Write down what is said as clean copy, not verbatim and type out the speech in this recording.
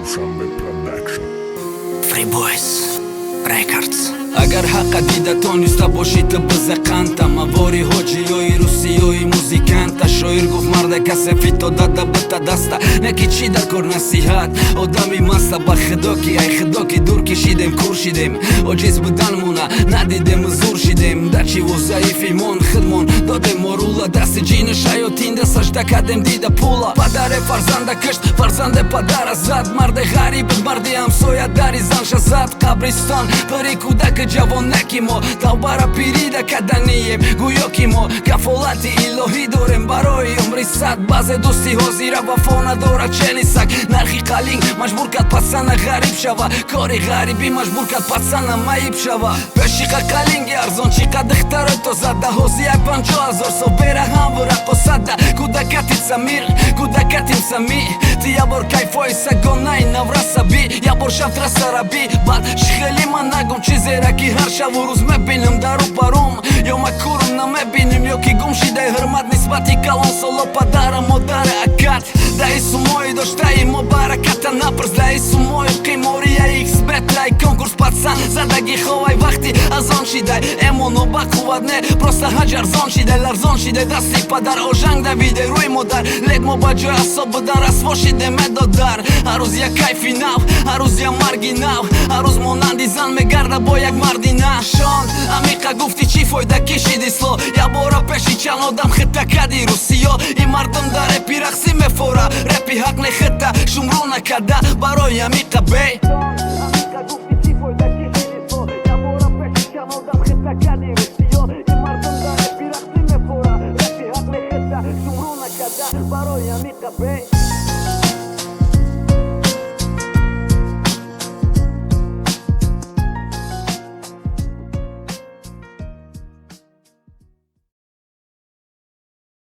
Dushanbe Production Free Boys Records. Agar haqqa dida to ниста боши ты бизақанта мавори ҳоҷиёи русиёи музиканта шоир гуфт марда касе фито дада бита даста неки чӣ дар кор насиҳат одами маста ба худо ки ай худо ки дур кишидем кур шидем оҷиз буданмона надидем зур шидем дачиву заифимон худмон додем морула дасти ҷини шаётинда сажда кардем дида пула падаре фарзанда кишт фарзанде падара зад марде ғариб марди ҳамсоя дари занша зад қабристон пири кӯдаки ҷавонаки мо тавбара пирида каданием гӯё ки мо кафолати илоҳӣ дорем барои умри сад баъзе дӯсти ҳозира вафо надорад ченисак нархи қалин маҷбур кард пасана ғариб шава кори ғарибӣ маҷбур кард пасана маиб шава пешиқа қалинги арзон чӣ қад ихтарои то зада ҳози як 50 000 сов бера ҳамву рақосада кӯдакати самир кӯдакатим сами ти ябор кайфои сагонаи наврасаби ябор шавтрасараби бад шихели ман нагум чи зераки ҳар шаву рӯз мебинем дару барум ё макурум намебинем ё ки гум шидаи ҳурмат нисбати калон соло падара модара акат даи сумои доштаи мо бараката напрс даи сумои қиморияи иксбетлай конкурс пацан задаги ховай вақти аз он шидай эмоно ба қувват не просто ҳаҷ арзон шидай ларзон шидай дасти падар ожанг давидай рӯи модар лек мо ба ҷои асоб будан расво шидем медодар ҳар рӯз як кайфи нав ҳар рӯз як марги нав ҳар рӯз монанди зан мегарда бо як марди нашон амиқа гуфти чӣ фоида кишиди сло ябора пеши чанд одам хита кади русиё ин мардум дар репи рақсӣ мефора репи ҳақ нехита шумро накарда барои амиқа бей барои амиқа бей